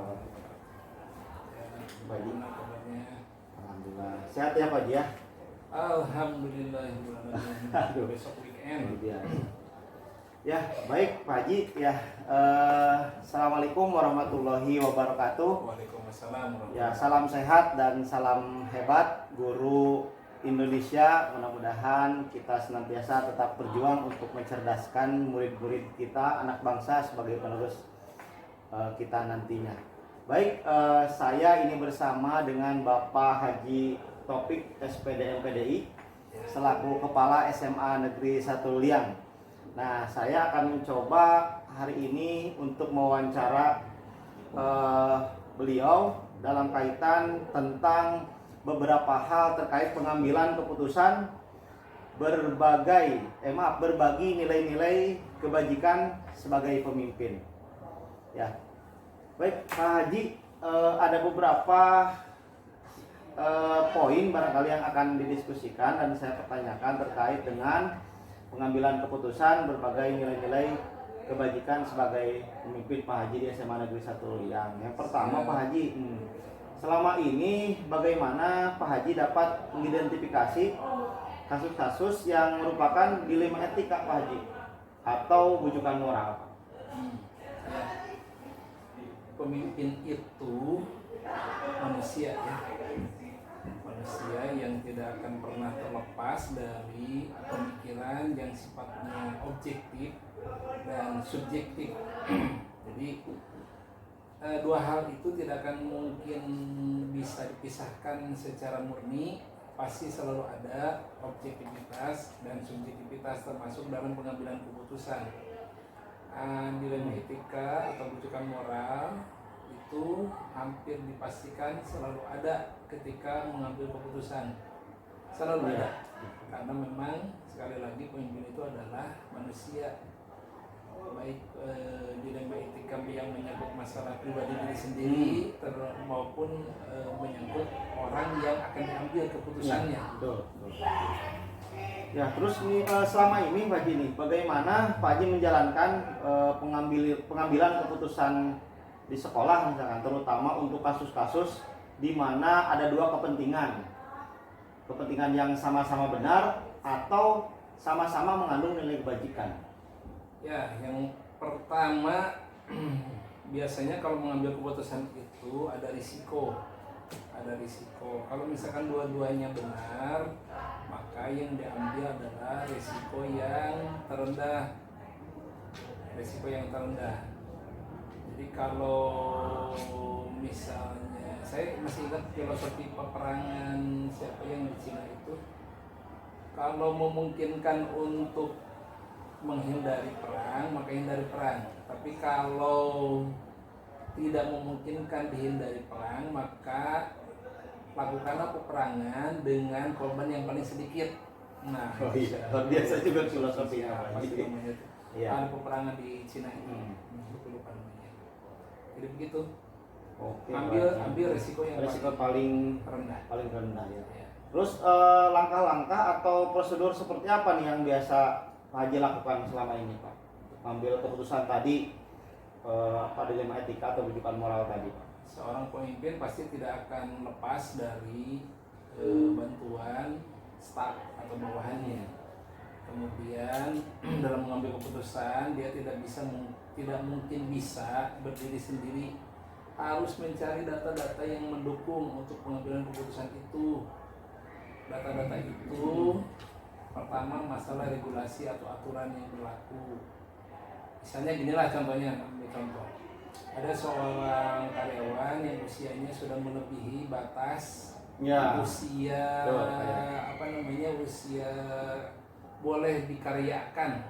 Pak Haji. Kabarnya? Alhamdulillah. Sehat ya Pak Haji ya? Alhamdulillah. Aduh. Besok weekend. Ya, baik Pak Haji ya. Assalamualaikum warahmatullahi wabarakatuh. Waalaikumsalam. Ya, salam sehat dan salam hebat guru Indonesia. Mudah-mudahan kita senantiasa tetap berjuang untuk mencerdaskan murid-murid kita, anak bangsa sebagai penerus kita nantinya. Baik, saya ini bersama dengan Bapak Haji Taufik SPD MPDI selaku Kepala SMA Negeri 1 Liang. Nah, saya akan mencoba hari ini untuk mewawancara beliau dalam kaitan tentang beberapa hal terkait pengambilan keputusan berbagi nilai-nilai kebajikan sebagai pemimpin. Ya, baik Pak Haji, ada beberapa poin barangkali yang akan didiskusikan dan saya pertanyakan terkait dengan pengambilan keputusan berbagai nilai-nilai kebajikan sebagai pemimpin Pak Haji di SMA Negeri 1 Liang. Yang pertama Pak Haji, selama ini bagaimana Pak Haji dapat mengidentifikasi kasus-kasus yang merupakan dilema etika Pak Haji atau bujukan moral? Pemimpin itu manusia ya. Manusia yang tidak akan pernah terlepas dari pemikiran yang sifatnya objektif dan subjektif. Jadi dua hal itu tidak akan mungkin bisa dipisahkan secara murni. Pasti selalu ada objektivitas dan subjektivitas termasuk dalam pengambilan keputusan. Dilema etika atau bujukan moral itu hampir dipastikan selalu ada ketika mengambil keputusan, selalu ada, karena memang sekali lagi pemimpin itu adalah manusia, baik dilema etika yang menyangkut masalah pribadi diri sendiri maupun menyangkut orang yang akan diambil keputusannya. Betul. Ya, terus nih selama ini Pak Haji nih, bagaimana Pak Haji menjalankan pengambilan keputusan di sekolah misalkan, terutama untuk kasus-kasus di mana ada dua kepentingan yang sama-sama benar atau sama-sama mengandung nilai kebajikan? Ya, yang pertama biasanya kalau mengambil keputusan itu ada risiko. Kalau misalkan dua-duanya benar, maka yang diambil adalah risiko yang terendah. Jadi kalau misalnya, saya masih ingat filosofi peperangan siapa yang di Cina itu, kalau memungkinkan untuk menghindari perang, maka hindari perang. Tapi kalau tidak memungkinkan dihindari perang, maka lakukanlah peperangan dengan korban yang paling sedikit. Nah, biasa juga filosofinya. Ada peperangan di Cina itu, lupa namanya. Jadi begitu. Oke, ambil risiko yang paling rendah. Ya. Terus langkah-langkah atau prosedur seperti apa nih yang biasa Pak Haji lakukan selama ini Pak? Ambil keputusan tadi, dilema etika atau bujukan moral tadi Pak? Seorang pemimpin pasti tidak akan lepas dari bantuan staf atau bawahannya. Kemudian dalam mengambil keputusan dia tidak mungkin bisa berdiri sendiri, harus mencari data-data yang mendukung untuk pengambilan keputusan itu. Data-data itu pertama masalah regulasi atau aturan yang berlaku. Misalnya ginilah contohnya, ambil contoh. Ada seorang karyawan yang usianya sudah melebihi batas usia usia boleh dikaryakan,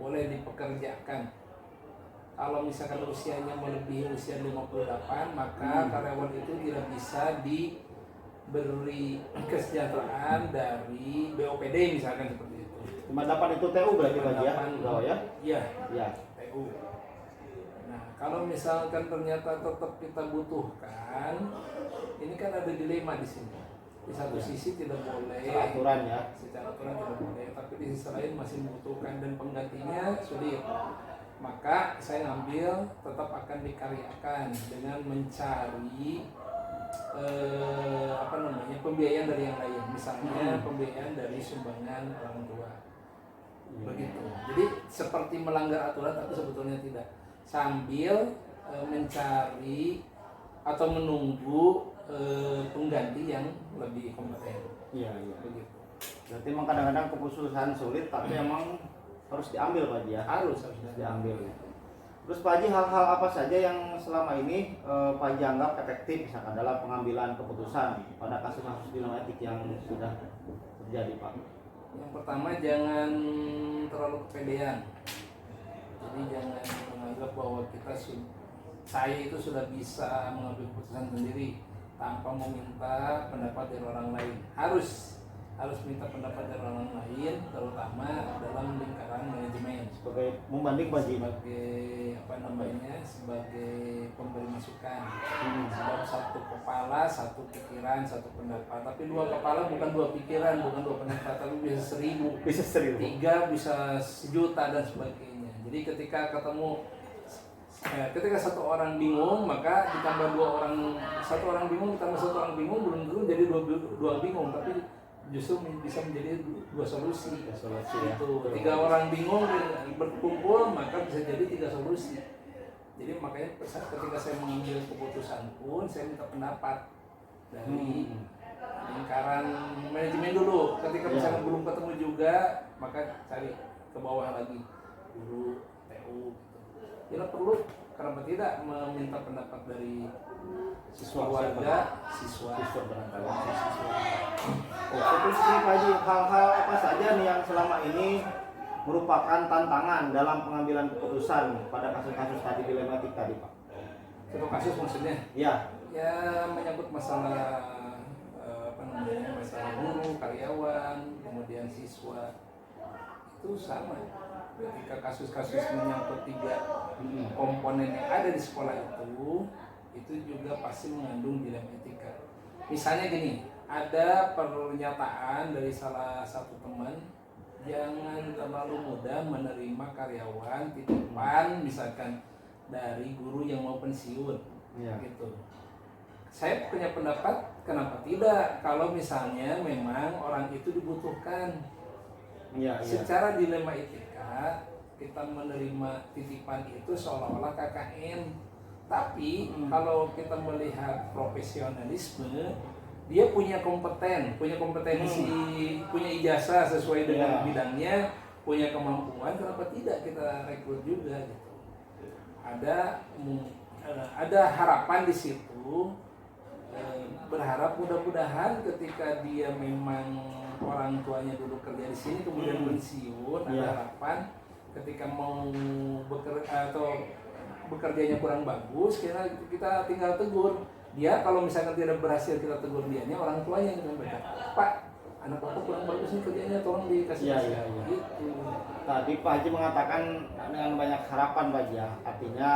boleh dipekerjakan. Kalau misalkan usianya melebihi usia 58, maka karyawan itu tidak bisa diberi kesejahteraan dari BOPD misalkan seperti itu. 58 itu TU berarti Pak ya? Iya. TU. Nah, kalau misalkan ternyata tetap kita butuhkan, ini kan ada dilema di sini. Di satu sisi tidak boleh, secara aturan tidak boleh, tapi di sisi lain masih membutuhkan dan penggantinya sulit. maka saya ngambil tetap akan dikaryakan dengan mencari pembiayaan dari yang lain, misalnya pembiayaan dari sumbangan orang tua, begitu. Jadi seperti melanggar aturan tapi sebetulnya tidak, sambil mencari atau menunggu pengganti yang lebih kompeten. Iya. Begitu. Berarti emang kadang-kadang keputusan sulit tapi emang harus diambil Pak Haji ya. Harus Diambil. Terus Pak Haji, hal-hal apa saja yang selama ini Pak Haji anggap efektif misalkan dalam pengambilan keputusan pada kasus-kasus dilema etik yang sudah terjadi Pak? Yang pertama, jangan terlalu kepedean. Jadi jangan menganggap bahwa saya itu sudah bisa mengambil keputusan sendiri tanpa meminta pendapat dari orang lain. Harus minta pendapat dari orang lain, terutama dalam lingkaran manajemen. Sebagai membanding Pak Haji. Sebagai pemberi masukan. Sebab satu kepala, satu pikiran, satu pendapat. Tapi dua kepala bukan dua pikiran, bukan dua pendapat, tapi bisa 1000. Bisa 1000. 3 bisa 1.000.000 dan sebagainya. Jadi ketika satu orang bingung, maka ditambah satu orang bingung ditambah satu orang bingung belum tentu jadi dua bingung, tapi justru bisa menjadi dua solusi. Ya. Itu 3 orang bingung berkumpul maka bisa jadi 3 solusi. Jadi makanya ketika saya mengambil keputusan pun saya minta pendapat dari lingkaran manajemen dulu. Ketika misalnya belum ketemu juga, maka cari ke bawah lagi, guru, TU. Bila perlu, kenapa tidak meminta pendapat dari siswa warga, siswa barangkali. Terus nih Pak Haji, hal-hal apa saja nih yang selama ini merupakan tantangan dalam pengambilan keputusan pada kasus-kasus tadi dilematik tadi Pak? Satu kasus maksudnya? Ya. Ya menyangkut masalah masalah guru, karyawan, kemudian siswa, itu sama. Ketika kasus-kasus menyangkut 3 komponen yang ada di sekolah itu juga pasti mengandung dilema etika. Misalnya gini, ada pernyataan dari salah satu teman, jangan terlalu mudah menerima karyawan titipan misalkan dari guru yang mau pensiun, gitu. Saya punya pendapat, kenapa tidak? Kalau misalnya memang orang itu dibutuhkan. Secara dilema etika, kita menerima titipan itu seolah-olah KKN. Tapi kalau kita melihat profesionalisme, dia punya kompetensi, punya ijazah sesuai dengan bidangnya, punya kemampuan, kenapa tidak kita rekrut juga gitu. Ada harapan di situ, berharap mudah-mudahan ketika dia memang orang tuanya dulu kerja di sini kemudian pensiun, ada harapan ketika mau bekerja atau bekerjanya kurang bagus, kita tinggal tegur dia. Kalau misalkan tidak berhasil, kita tegur dianya, orang tuanya yang menyampaikan, Pak, anak bapak kurang bagus nih kerjanya, tolong dikasih gitu. Tadi Pak Haji mengatakan dengan banyak harapan Pak Haji ya, artinya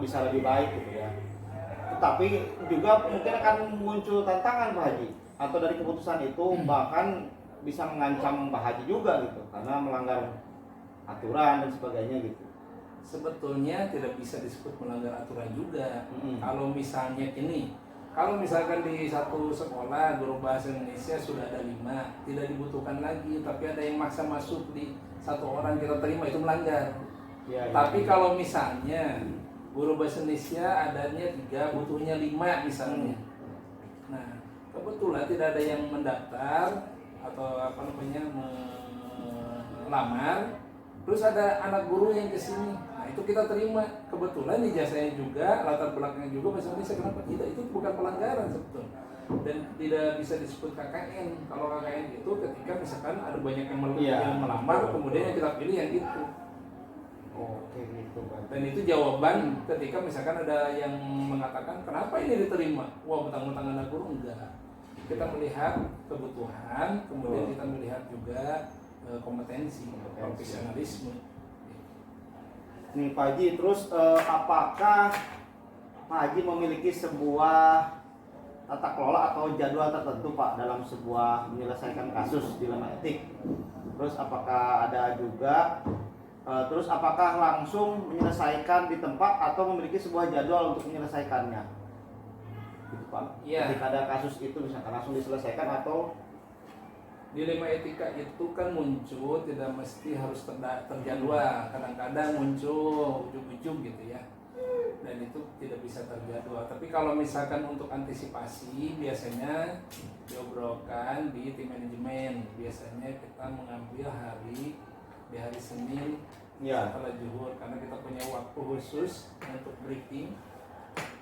bisa lebih baik gitu ya. Tetapi juga mungkin akan muncul tantangan Pak Haji, atau dari keputusan itu bahkan bisa mengancam Pak Haji juga gitu, karena melanggar aturan dan sebagainya gitu. Sebetulnya tidak bisa disebut melanggar aturan juga. Kalau misalnya kalau misalkan di satu sekolah guru bahasa Indonesia sudah ada 5, tidak dibutuhkan lagi, tapi ada yang maksa masuk di satu orang kita terima, itu melanggar. Tapi kalau misalnya guru bahasa Indonesia adanya 3, butuhnya 5 misalnya. Nah, kebetulan tidak ada yang mendaftar atau melamar, terus ada anak guru yang kesini, nah itu kita terima. Kebetulan ijazahnya juga, latar belakangnya juga bahasa Indonesia, kenapa tidak? Itu bukan pelanggaran sebetulnya, dan tidak bisa disebut KKN. Kalau KKN itu ketika misalkan ada banyak yang melamar, kemudian yang kita pilih yang itu. Oke gitu Pak. Dan itu jawaban ketika misalkan ada yang mengatakan kenapa ini diterima, wah mentang-mentang anak guru, enggak. Kita melihat kebutuhan, kemudian kita melihat juga kompetensi, profesionalisme. Nih Pak Haji, terus apakah Pak Haji memiliki sebuah tata kelola atau jadwal tertentu Pak dalam sebuah menyelesaikan kasus dilema etik? Terus apakah ada juga Terus apakah langsung menyelesaikan di tempat atau memiliki sebuah jadwal untuk menyelesaikannya? Gitu, Pak. Iya. Ketika ada kasus itu misalkan langsung diselesaikan atau Dilema etika itu kan muncul tidak mesti harus terjadwal. Kadang-kadang muncul ujung-ujung gitu ya. Dan itu tidak bisa terjadwal. Tapi kalau misalkan untuk antisipasi biasanya diobrolkan di tim manajemen. Biasanya kita mengambil di hari Senin ya. setelah zuhur karena kita punya waktu khusus untuk briefing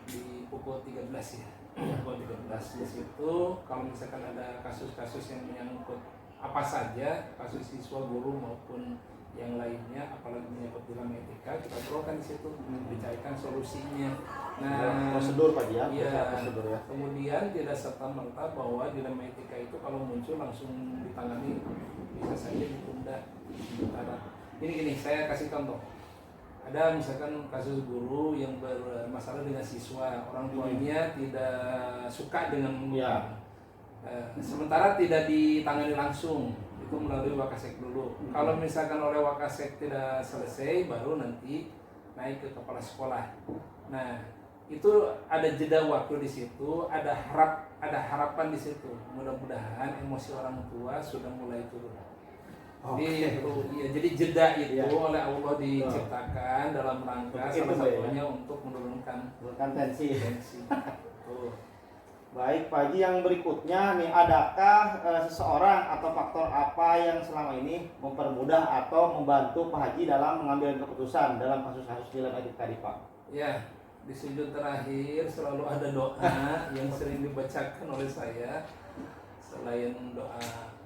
di pukul 13 ya. Pukul 13 di situ kalau misalkan ada kasus-kasus yang menyangkut apa saja, kasus siswa, guru maupun yang lainnya, apalagi menyangkut dilema etika, kita obrolkan di situ, dicarikan solusinya. Nah, prosedur Pak ya, iya, prosedur ya. kemudian tidak serta merta bahwa dilema etika itu kalau muncul langsung ditangani, bisa saja ditunda sementara. Gini, saya kasih contoh. Ada misalkan kasus guru yang bermasalah dengan siswa, orang tuanya tidak suka dengan ya. Sementara tidak ditangani langsung, itu melalui Wakasek dulu. Kalau misalkan oleh Wakasek tidak selesai, baru nanti naik ke kepala sekolah. Nah, itu ada jeda waktu di situ, ada harapan di situ. Mudah-mudahan emosi orang tua sudah mulai turun. Jadi jeda itu oleh Allah diciptakan dalam rangka salah satunya untuk menurunkan tensi. Baik Pak Haji, yang berikutnya nih, adakah seseorang atau faktor apa yang selama ini mempermudah atau membantu Pak Haji dalam mengambil keputusan dalam kasus-kasus dilema etika tadi Pak? Ya, di sujud terakhir selalu ada doa yang sering dibacakan oleh saya selain doa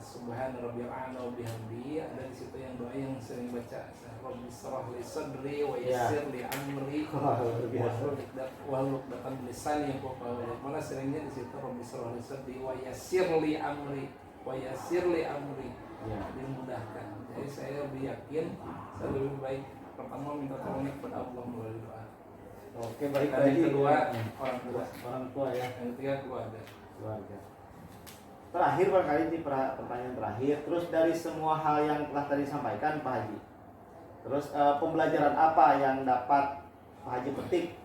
Subhana rabbiyal a'la wa bihamdi, ada di situ yang doa yang sering baca Rabbi shrah li sadri wa yassir li amri wahlul 'uqdatam min lisani yafqahu qawli. Malah seringnya di situ Rabbi shrah li sadri wa yassir li amri dimudahkan. Jadi saya lebih yakin, saya lebih baik pertama minta tolong kepada Allah melalui doa. Oke, baik. Dan yang kedua orang tua ya. Yang ketiga keluarga. Terakhir barangkali ini pertanyaan terakhir. Terus dari semua hal yang telah tadi disampaikan Pak Haji, terus pembelajaran apa yang dapat Pak Haji petik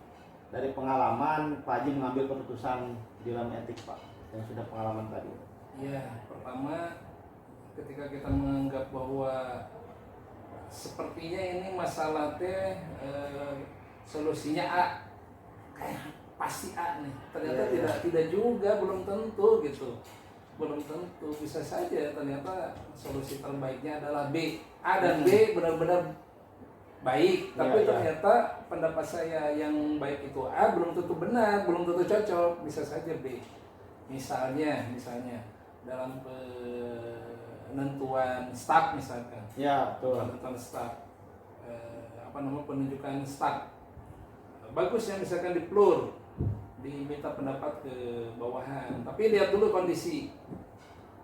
dari pengalaman Pak Haji mengambil keputusan dalam etik Pak, yang sudah pengalaman tadi? Ya, pertama ketika kita menganggap bahwa sepertinya ini masalah solusinya A, kayak pasti A nih, ternyata tidak juga, belum tentu gitu. Belum tentu, bisa saja ternyata solusi terbaiknya adalah B. A dan B benar-benar baik, tapi ternyata pendapat saya yang baik itu A belum tentu benar, belum tentu cocok, bisa saja B. Misalnya dalam penentuan staf misalkan. Ya, betul. Penentuan staf, penunjukan staf. Bagus ya misalkan di plur, diminta pendapat ke bawahan, tapi lihat dulu kondisi.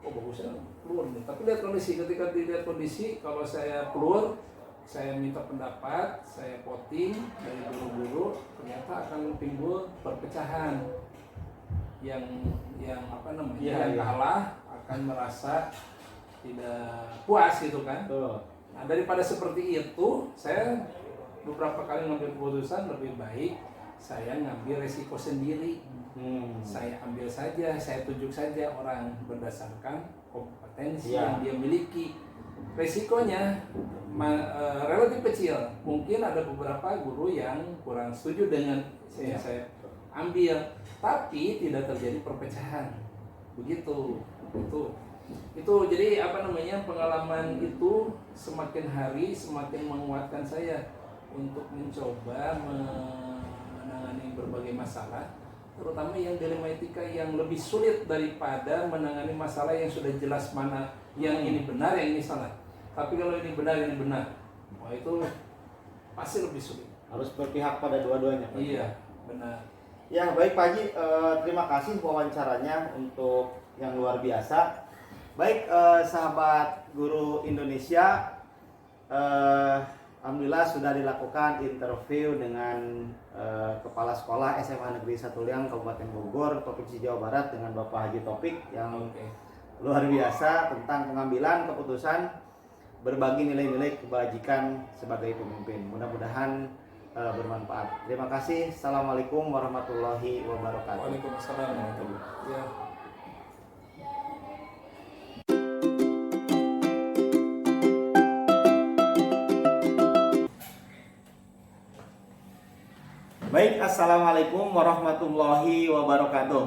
Oh bagusnya plur nih, tapi lihat kondisi. Ketika dilihat kondisi, kalau saya plur, saya minta pendapat, saya voting dari guru-guru, ternyata akan timbul perpecahan. Yang kalah akan merasa tidak puas gitu kan. Nah, daripada seperti itu, saya beberapa kali ngambil keputusan lebih baik saya ngambil resiko sendiri. Saya ambil saja, saya tunjuk saja orang berdasarkan kompetensi yang dia miliki. Resikonya relatif kecil. Mungkin ada beberapa guru yang kurang setuju dengan saya ambil, tapi tidak terjadi perpecahan. Begitu. Itu jadi pengalaman itu semakin hari semakin menguatkan saya untuk mencoba menangani berbagai masalah, terutama yang dilema etika yang lebih sulit daripada menangani masalah yang sudah jelas mana yang ini benar, yang ini salah. Tapi kalau ini benar, wah itu pasti lebih sulit. Harus berpihak pada dua-duanya Pak. Iya, benar. Ya baik Pak Haji, terima kasih wawancaranya untuk yang luar biasa. Baik sahabat guru Indonesia, alhamdulillah sudah dilakukan interview dengan Kepala Sekolah SMA Negeri 1 Liang Kabupaten Bogor, Provinsi Jawa Barat, dengan Bapak Haji Taufik yang luar biasa tentang pengambilan keputusan berbagi nilai-nilai kebajikan sebagai pemimpin. Mudah-mudahan bermanfaat. Terima kasih. Assalamualaikum warahmatullahi wabarakatuh. Waalaikumsalam warahmatullahi wabarakatuh. Ya. Baik, assalamualaikum warahmatullahi wabarakatuh.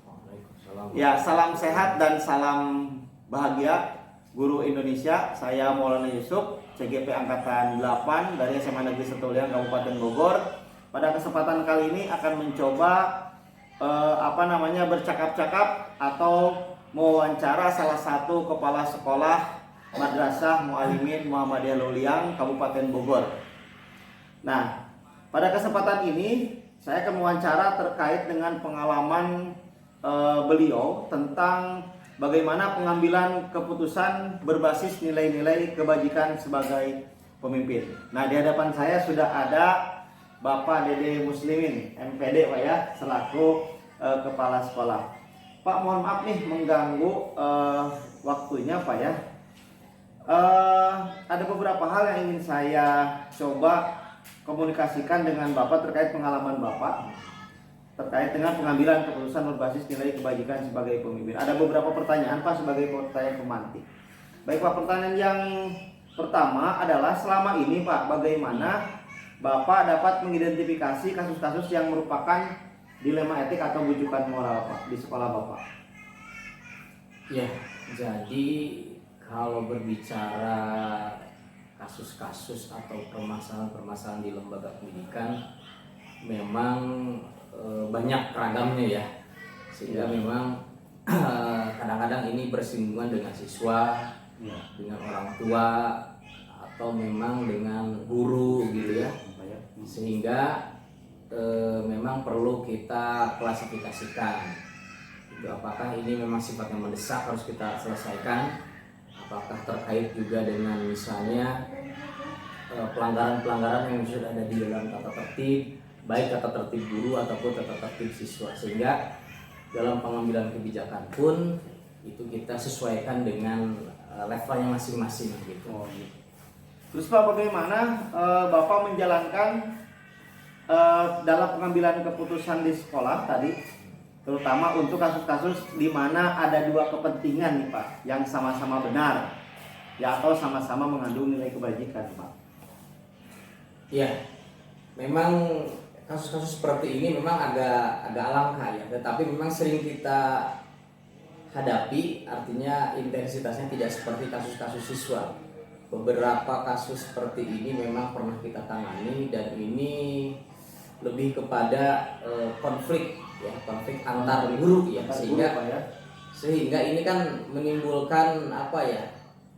Waalaikumsalam. Ya, salam sehat dan salam bahagia Guru Indonesia. Saya Maulana Yusuf, CGP Angkatan 8 dari SMA Negeri Setuliang Kabupaten Bogor. Pada kesempatan kali ini akan mencoba bercakap-cakap atau mewawancara salah satu kepala sekolah Madrasah Muallimin Muhammadiyah Luliang Kabupaten Bogor. Nah, pada kesempatan ini saya akan mewawancara terkait dengan pengalaman beliau tentang bagaimana pengambilan keputusan berbasis nilai-nilai kebajikan sebagai pemimpin. Nah, di hadapan saya sudah ada Bapak Dede Muslimin, MPD Pak ya, selaku kepala sekolah. Pak, mohon maaf nih mengganggu waktunya Pak ya. Ada beberapa hal yang ingin saya coba komunikasikan dengan Bapak terkait pengalaman Bapak terkait dengan pengambilan keputusan berbasis nilai kebajikan sebagai pemimpin. Ada beberapa pertanyaan Pak sebagai pertanyaan pemantik. Baik Pak, pertanyaan yang pertama adalah selama ini Pak, bagaimana Bapak dapat mengidentifikasi kasus-kasus yang merupakan dilema etik atau bujukan moral Pak di sekolah Bapak? Ya, jadi kalau berbicara kasus-kasus atau permasalahan-permasalahan di lembaga pendidikan memang banyak ragamnya ya, sehingga memang kadang-kadang ini bersinggungan dengan siswa, dengan orang tua, atau memang dengan guru gitu ya, sehingga memang perlu kita klasifikasikan itu apakah ini memang sifatnya mendesak harus kita selesaikan, apakah terkait juga dengan misalnya pelanggaran-pelanggaran yang sudah ada di dalam tata tertib, baik tata tertib guru ataupun tata tertib siswa, sehingga dalam pengambilan kebijakan pun itu kita sesuaikan dengan levelnya masing-masing gitu. Terus Pak, bagaimana Bapak menjalankan dalam pengambilan keputusan di sekolah tadi, terutama untuk kasus-kasus di mana ada dua kepentingan nih Pak, yang sama-sama benar, ya atau sama-sama mengandung nilai kebajikan Pak? Ya, memang kasus-kasus seperti ini memang agak langka ya, tetapi memang sering kita hadapi, artinya intensitasnya tidak seperti kasus-kasus siswa. Beberapa kasus seperti ini memang pernah kita tangani, dan ini lebih kepada konflik antar guru ya, sehingga ini kan menimbulkan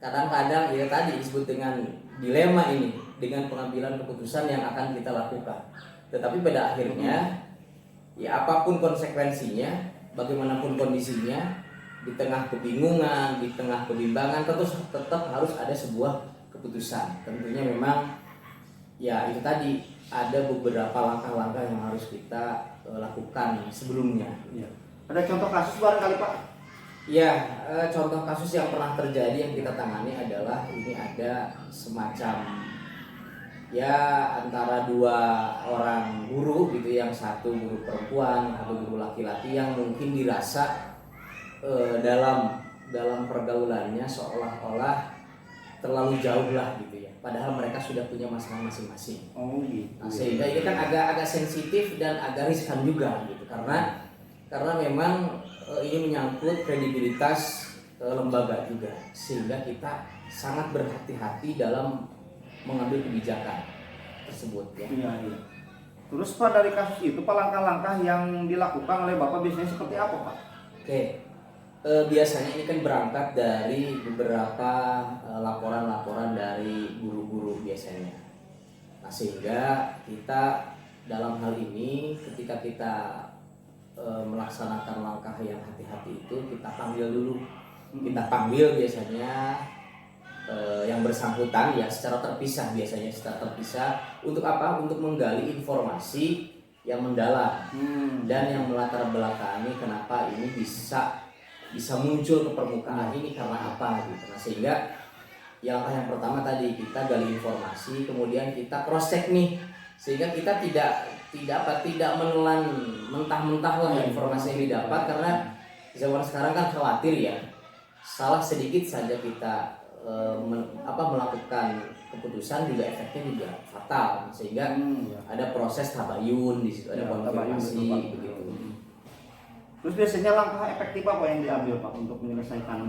kadang-kadang ya tadi disebut dengan dilema ini dengan pengambilan keputusan yang akan kita lakukan. Tetapi pada akhirnya ya apapun konsekuensinya, bagaimanapun kondisinya, di tengah kebingungan, di tengah kebimbangan, tetap harus ada sebuah keputusan. Tentunya memang ya itu tadi ada beberapa langkah-langkah yang harus kita lakukan sebelumnya. Ya. Ada contoh kasus barangkali Pak? Ya, contoh kasus yang pernah terjadi yang kita tangani adalah ini ada semacam ya antara dua orang guru gitu, yang satu guru perempuan, satu guru laki-laki, yang mungkin dirasa dalam pergaulannya seolah-olah terlalu jauh lah gitu ya, padahal mereka sudah punya masalah masing-masing. Gitu. Nah, sehingga ini kan agak sensitif dan agak riskan juga gitu, karena memang ini menyangkut kredibilitas lembaga juga, sehingga kita sangat berhati-hati dalam mengambil kebijakan tersebut ya. Iya. Terus Pak, dari kasus itu Pak, langkah-langkah yang dilakukan oleh Bapak biasanya seperti apa Pak? Oke. Biasanya ini kan berangkat dari beberapa laporan-laporan dari guru-guru biasanya. Nah, sehingga kita dalam hal ini ketika kita melaksanakan langkah yang hati-hati itu, kita panggil dulu. Kita panggil biasanya yang bersangkutan ya secara terpisah, biasanya secara terpisah. Untuk apa? Untuk menggali informasi yang mendalam dan yang melatar belakangi kenapa ini bisa muncul ke permukaan ini karena apa gitu. Nah, sehingga langkah yang pertama tadi kita gali informasi, kemudian kita cross check nih, sehingga kita tidak menelan mentah-mentah lah informasi yang didapat, karena zaman sekarang kan khawatir ya, salah sedikit saja kita melakukan keputusan juga efeknya juga fatal, sehingga ada proses tabayun di situ, ada konfirmasi begitu. Terus biasanya langkah efektif apa yang diambil Pak untuk menyelesaikan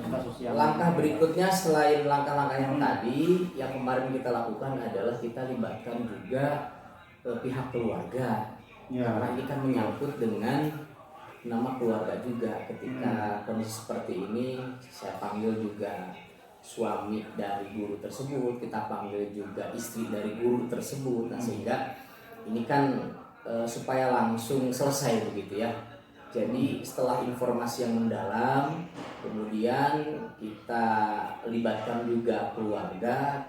kasus yang langkah berikutnya selain langkah-langkah yang tadi, yang kemarin kita lakukan adalah kita libatkan juga pihak keluarga, karena ini kan menyangkut dengan nama keluarga juga. Ketika kondisi seperti ini, saya panggil juga suami dari guru tersebut, kita panggil juga istri dari guru tersebut. Nah, sehingga ini kan supaya langsung selesai begitu ya. Jadi setelah informasi yang mendalam, kemudian kita libatkan juga keluarga,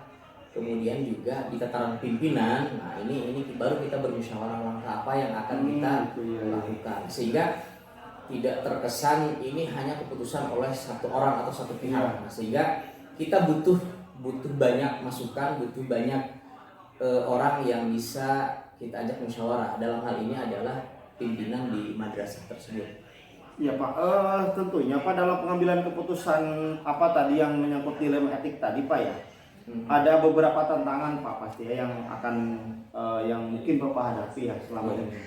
kemudian juga di tataran pimpinan. Nah, ini baru kita bermusyawarah langkah apa yang akan kita lakukan, sehingga tidak terkesan ini hanya keputusan oleh satu orang atau satu pihak. Nah, sehingga kita butuh banyak masukan, butuh banyak orang yang bisa kita ajak musyawarah. Dalam hal ini adalah pimpinan di madrasah tersebut. Ya Pak, tentunya Pak dalam pengambilan keputusan apa tadi yang menyangkut dilema etik tadi Pak ya, ada beberapa tantangan Pak pasti ya, yang akan yang mungkin Bapak hadapi ya selama ini.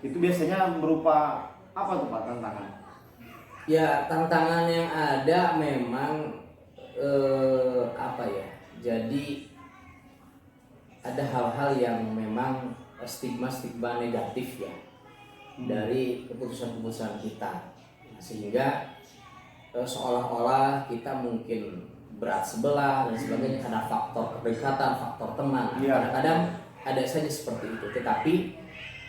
Itu biasanya berupa apa tuh Pak tantangan? Ya, tantangan yang ada memang jadi ada hal-hal yang memang stigma negatif ya dari keputusan-keputusan kita, sehingga seolah-olah kita mungkin berat sebelah dan sebagainya karena faktor kedekatan, faktor teman. Kadang-kadang ada saja seperti itu, tetapi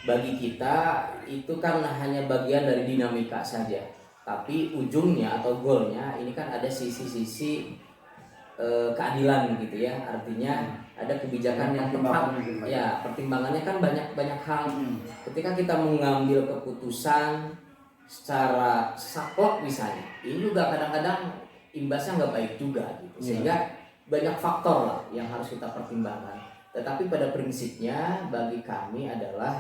bagi kita itu kan hanya bagian dari dinamika saja, tapi ujungnya atau goalnya ini kan ada sisi-sisi keadilan gitu ya, artinya ada kebijakan yang tepat ya, pertimbangannya kan banyak hal. Ketika kita mengambil keputusan secara saklek misalnya, ini juga kadang-kadang imbasnya nggak baik juga gitu, sehingga banyak faktor lah yang harus kita pertimbangkan. Tetapi pada prinsipnya bagi kami adalah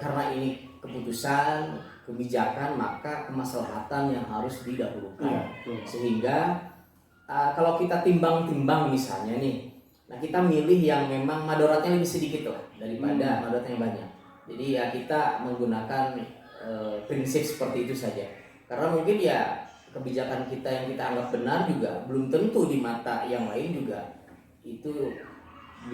karena ini keputusan kebijakan, maka kemaslahatan yang harus didahulukan. Sehingga kalau kita timbang-timbang misalnya nih, nah kita milih yang memang madoratnya lebih sedikit lah daripada madoratnya yang banyak. Jadi ya kita menggunakan prinsip seperti itu saja. Karena mungkin ya kebijakan kita yang kita anggap benar juga belum tentu di mata yang lain juga itu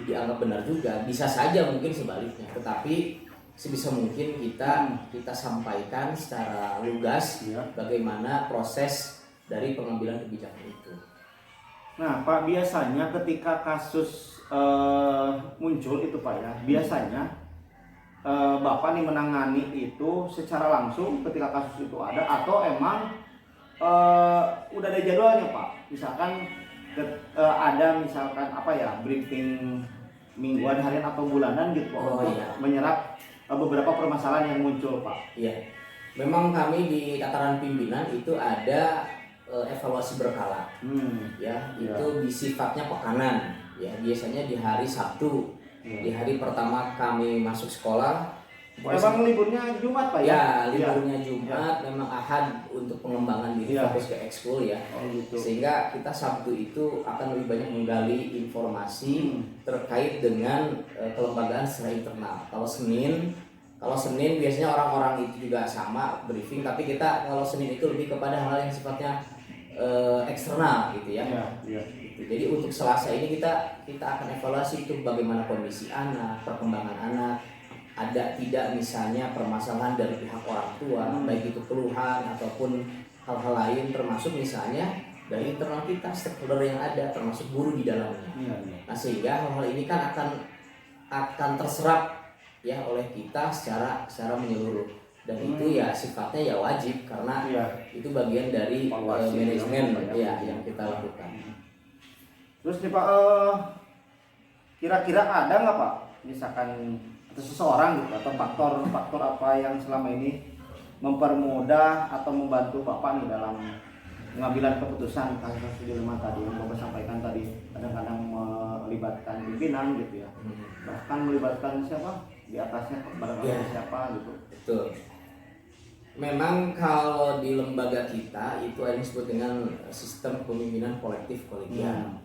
dianggap benar juga. Bisa saja mungkin sebaliknya. Tetapi sebisa mungkin kita sampaikan secara lugas bagaimana proses dari pengambilan kebijakan itu. Nah Pak, biasanya ketika kasus muncul itu Pak ya, biasanya Bapak nih menangani itu secara langsung ketika kasus itu ada, atau emang udah ada jadwalnya Pak? Misalkan ada misalkan briefing mingguan, harian atau bulanan gitu untuk menyerap beberapa permasalahan yang muncul Pak. Iya, memang kami di tataran pimpinan itu ada evaluasi berkala, itu sifatnya pekanan, ya biasanya di hari Sabtu, di hari pertama kami masuk sekolah. Memang liburnya Jumat Pak ya? Ya, liburnya Jumat, memang Ahad untuk pengembangan diri, fokus ke ekskul ya. Gitu. Sehingga kita Sabtu itu akan lebih banyak menggali informasi terkait dengan kelembagaan secara internal. Kalau Senin biasanya orang-orang itu juga sama briefing, tapi kita kalau Senin itu lebih kepada hal yang sifatnya eksternal gitu ya. Gitu. Jadi untuk Selasa ini kita akan evaluasi itu bagaimana kondisi anak, perkembangan anak, ada tidak misalnya permasalahan dari pihak orang tua, baik itu keluhan ataupun hal-hal lain, termasuk misalnya dari internal kita, stakeholder yang ada, termasuk guru di dalamnya. Nah sehingga hal-hal ini kan akan terserap ya oleh kita secara menyeluruh. Dan itu ya sifatnya ya wajib, karena itu bagian dari manajemen ya yang kita lakukan. Terus nih Pak, kira-kira ada nggak Pak misalkan seseorang gitu, atau faktor apa yang selama ini mempermudah atau membantu Bapak nih dalam pengambilan keputusan kasus dilema tadi yang Bapak sampaikan tadi, kadang-kadang melibatkan pimpinan gitu ya, bahkan melibatkan siapa di atasnya, barangkali siapa gitu. Betul. Memang kalau di lembaga kita itu ada yang disebut dengan sistem kepemimpinan kolektif kolegial.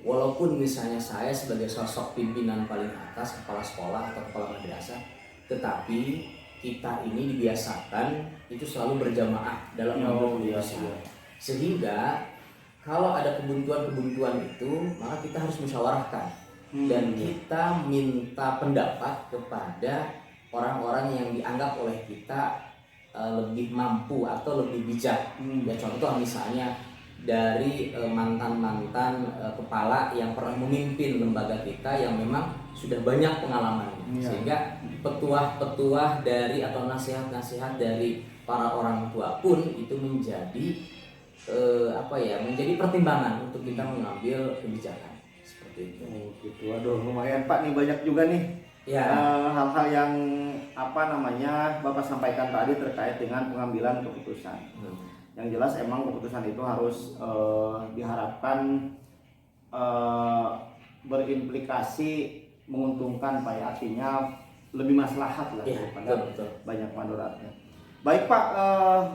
Walaupun misalnya saya sebagai sosok pimpinan paling atas, kepala sekolah atau kepala madrasah, tetapi kita ini dibiasakan itu selalu berjamaah dalam mengambil keputusan. Sehingga kalau ada kebuntuan-kebuntuan itu, maka kita harus musyawarahkan dan kita minta pendapat kepada orang-orang yang dianggap oleh kita lebih mampu atau lebih bijak. Ya contoh misalnya dari mantan-mantan kepala yang pernah memimpin lembaga kita yang memang sudah banyak pengalamannya, sehingga petuah-petuah dari atau nasihat-nasihat dari para orang tua pun itu menjadi menjadi pertimbangan untuk kita mengambil kebijakan seperti itu. Gitu. Aduh, lumayan Pak, nih banyak juga nih hal-hal yang Bapak sampaikan tadi terkait dengan pengambilan keputusan. Yang jelas emang keputusan itu harus diharapkan berimplikasi menguntungkan Pak, ya, artinya lebih maslahat lah daripada banyak mandaratnya. Baik Pak,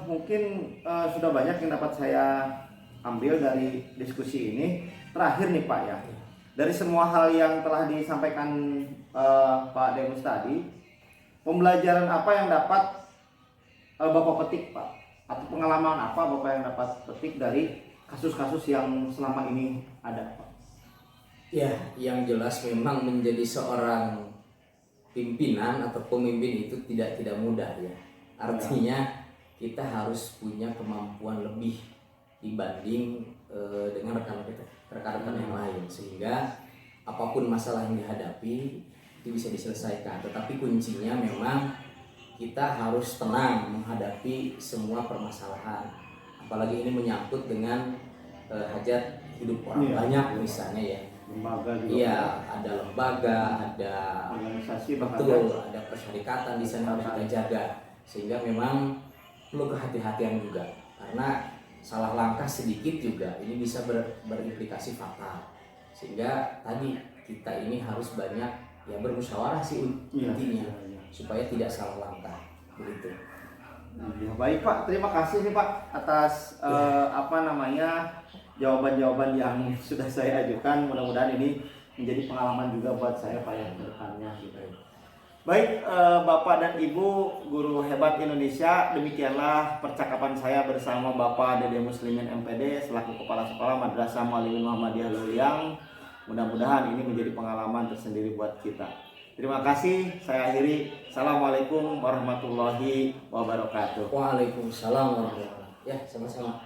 mungkin sudah banyak yang dapat saya ambil dari diskusi ini. Terakhir nih Pak ya, dari semua hal yang telah disampaikan Pak Demus tadi, pembelajaran apa yang dapat Bapak petik Pak? Atau pengalaman apa Bapak yang dapat petik dari kasus-kasus yang selama ini ada Pak? Ya, yang jelas memang menjadi seorang pimpinan atau pemimpin itu tidak mudah ya. Artinya kita harus punya kemampuan lebih dibanding dengan rekan-rekan yang lain, sehingga apapun masalah yang dihadapi itu bisa diselesaikan. Tetapi kuncinya memang kita harus tenang menghadapi semua permasalahan, apalagi ini menyangkut dengan hajat hidup orang banyak misalnya ya. Lembaga juga. Iya, ada lembaga, ada organisasi, betul, ada persyarikatan di sana harus kita jaga, sehingga memang perlu kehati-hatian juga, karena salah langkah sedikit juga ini bisa berimplikasi fatal. Sehingga tadi kita ini harus banyak ya bermusyawarah sih intinya, supaya tidak salah langkah begitu. Ya, baik Pak, terima kasih nih Pak atas jawaban-jawaban yang sudah saya ajukan. Mudah-mudahan ini menjadi pengalaman juga buat saya Pak yang kedepannya gitu. Baik Bapak dan Ibu guru hebat Indonesia, demikianlah percakapan saya bersama Bapak Dede Muslimin MPD selaku Kepala Sekolah Madrasah Muallimin Muhammadiyah Leuliang. Mudah-mudahan ini menjadi pengalaman tersendiri buat kita. Terima kasih, saya akhiri. Assalamualaikum warahmatullahi wabarakatuh. Waalaikumsalam warahmatullahi wabarakatuh. Ya, sama-sama.